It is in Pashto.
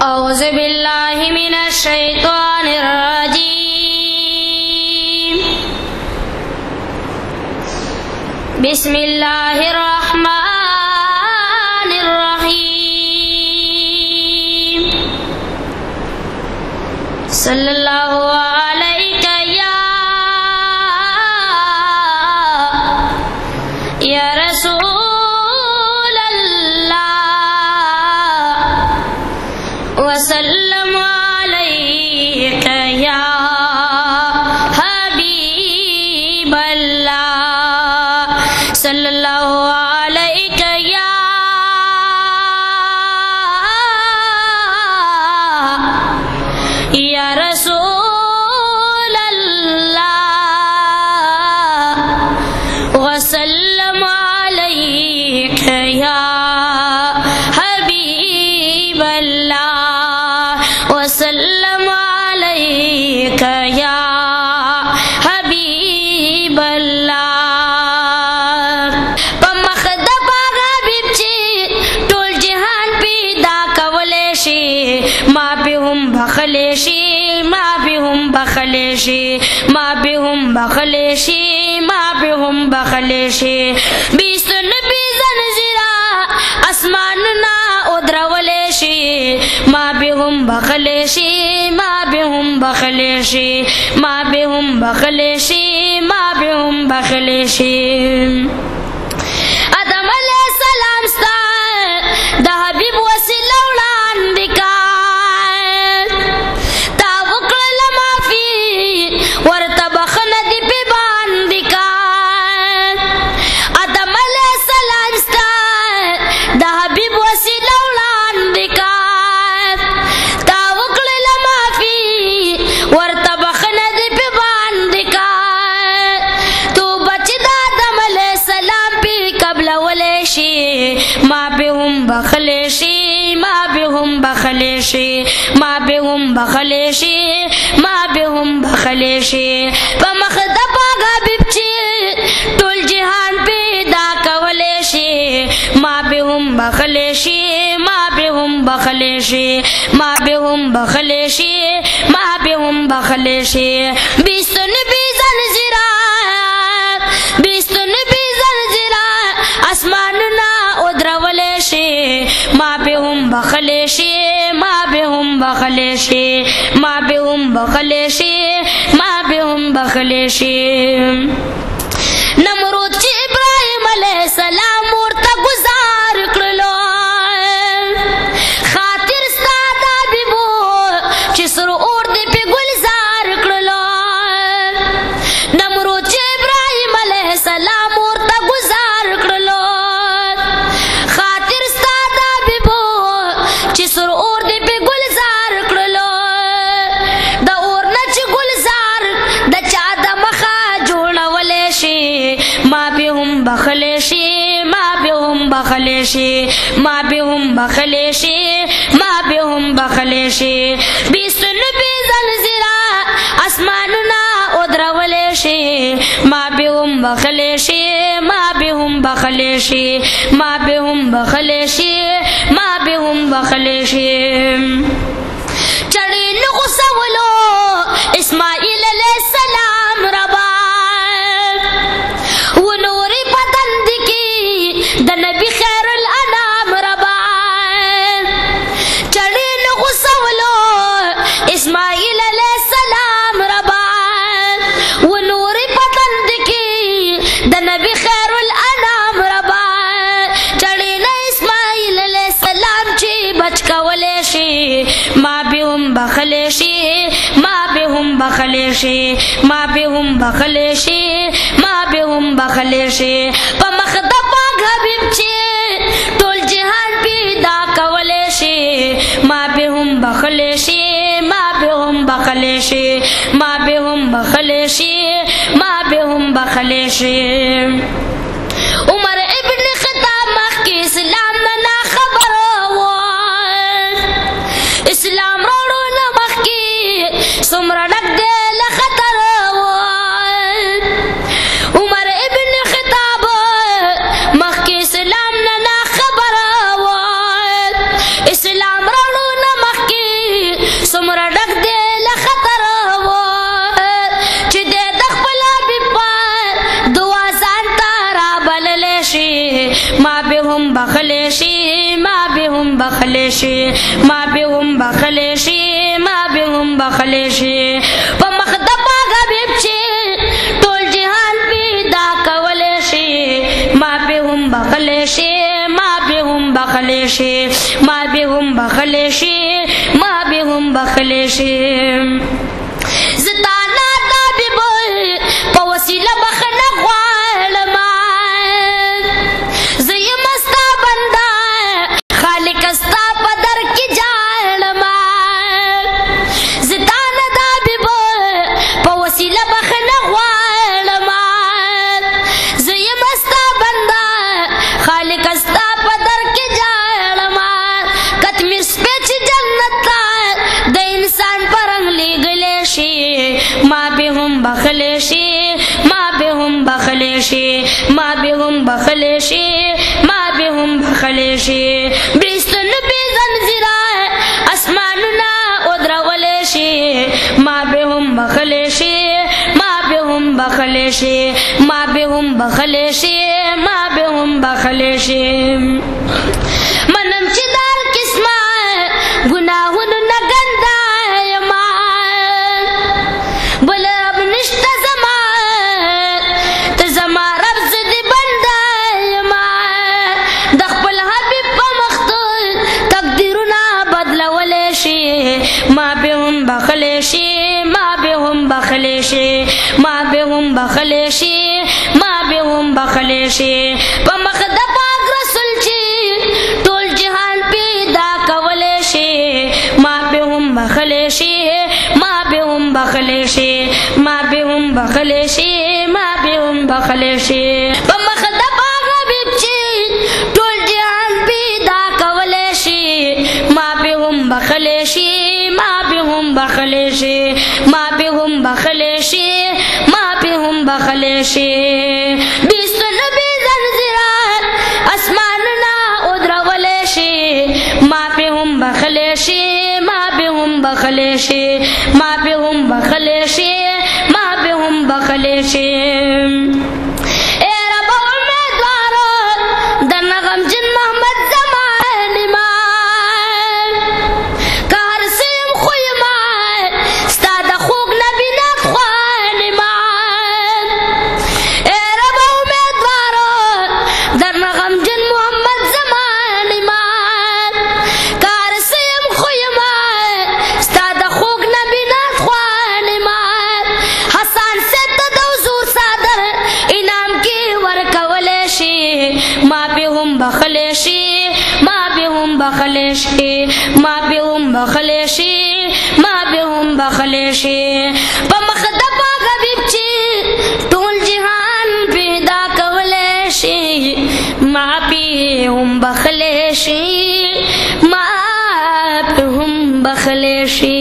اعوذ باللہ من الشیطان الرجیم بسم اللہ الرحمن الرحیم صلی اللہ علیہ یا رسول اللہ وسلم علیک یا حبیب اللہ صلی اللہ علیہ یا رسول اللہ وسلم علیک یا حبیب اللہ وسلم علیک یا حبیب اللہ پمخ دپاغ حبیب چی ټول جهان پیدا کولی شي ما به هم بخلی شي ما به هم بخلی شي ما به هم بخلی شي ما به هم بخلی شي بیستون بی زنزیرا اسماننا ادرولی شي ما به هم بخلی شي ما به هم بخلی شي ما به هم بخلی شي ما به هم بخلی شي آدم علیہ السلام ستا دا حبیب وسیلہ وړاندې کا تا وکړل معافي ورته بخنه دې پې باندې کا آدم علیہ السلام ستا دا حبیب وسیلہ وړاندې کا تا وکړل معافي ورته بخنه دې پې باندې کا تو بچ د آدم علیہ السلام پې قبلولی شي ما به هم بخلی شي ما به هم بخلی شي ما به هم بخلی شي ما به هم بخلی شي په مخ د پاک حبیب چې ټول جهان پیدا کولی شي ما به هم بخلی شي ما به هم بخلی شي ما به هم بخلی شي ما به هم بخلی شي بیستون بی زنزیرا بیستون بی زنزیرا اسماننا ادرولی شي ما به هم بخلی شي ما به هم بخلی شي ما به هم بخلی شي ما به هم بخلی شي نمرود چې ابراهیم علیہ السلام ورته گزار کړلو خاطر ستا د حبیبو چې سر اور دې پې ګلزار کړلو نمرود چې ابراهیم علیہ السلام ورته گزار کړلو خاطر ستا د حبیبو چې سر اور دې پې ګلزار کړلو د اور نه چې ګلزار د چا د مخه جوړولی شي ما به هم بخلی شي ما به هم بخلی شي ما به هم بخلی شي ما به هم بخلی شي بیستون بی زنزیرا اسماننا ادرولی شي ما به هم بخلی شي ما به هم بخلی شي ما به هم بخلی شي ما به هم بخلی شي چړې نغوڅولو اسماعیل علیہ السلام ربا ونوري پتند کی د نبی خیر الانام ربا چړې نغوڅولو اسماعیل علیہ السلام ربا ونوري پتند کی د نبی خیر الانام ربا چړې نه اسماعیل علیہ السلام چې بچ کولی شي ما به هم بخلی شي ما به هم بخلی شي ما به هم بخلی شي ما به هم بخلی شي په مخ د پاک حبیب چې ټول جهان پیدا کولی شي ما به هم بخلی شي ما به هم بخلی شي ما به هم بخلی شي ما به هم بخلی شي عمر ابن خطاب مخکې اسلام نه خبر و اسلام راوړو نه مخکې څومره ډک دی له خطر و عمر ابن خطاب مخکې اسلام نه خبر و اسلام راوړو نه مخکې ما به هم بخلی شي ما به هم بخلی شي په مخ د پاک حبیب چې ټول جهان پیدا کولی شي ما به هم بخلی شي ما به هم بخلی شي ما به هم بخلی شي ما به هم بخلی شي زتانا دا بیبل په وسیله بخنه غواړم زه یم ستا بنده خالق ستا په در کې جاړم زتانا دا بیبل په وسیله بخنه غواړم زه یم ستا بنده خالق ستا په در کې جاړم کتمیر سپېچ جنت ته د انسان پرنګ لېږلی شي ما به هم بخلی شي ما به هم بخلی شي ما به هم بخلی شي ما به هم بخلی شي بریستون بې زنځیره اسمانونه ودرولی شي ما به هم بخلی شي ما به هم بخلی شي ما به هم بخلی شي ما به هم بخلی شي منم چې دار قسمه ګناهونو نه ګنده یما بل رب نشته زما ته زما رب زه دې بنده یما د خپل حبیب په مختول تقدیرونه بدلولی شي ما به هم بخلی شي ما به هم بخلی شي ما به هم بخلی شي ما به هم بخلی شي په مخ د پاک رسول چې ټول جهان پیدا کولی شي ما به هم بخلی شي ما به هم بخلی شي ما به هم بخلی شي ما به هم بخلی شي په مخ د پاک حبیب چې ټول جهان پیدا کولی شي ما به هم بخلی شي ما به هم بخلی شي ما به هم بخلی شي ما به هم بخلی شي بیستون بې زنځیره اسمانونه ودرولی شي ما به هم بخلی شي ما به هم بخلی شي ما به هم بخلی شي ما به هم بخلی شي اے رب امیدوارو درنه غمجن محمد زمان ما که هر څه یم خو یما ستا د خوږ نبي نعت خوان ما اے رب امیدوارو درنه غمجن محمد زمان ما که هر څه یم خو یما ستا د خوږ نبي نعت خوان ما حسن صاحب ته د حضور صادر انعام کې ورکولی شي ما به هم بخلی شي ما به هم بخلی شي ما به هم بخلی شي ما به هم بخلی شي په مخ د پاک حبیب چې ټول جهان پیدا کولی شي ما به هم بخلی شي ما به هم بخلی شي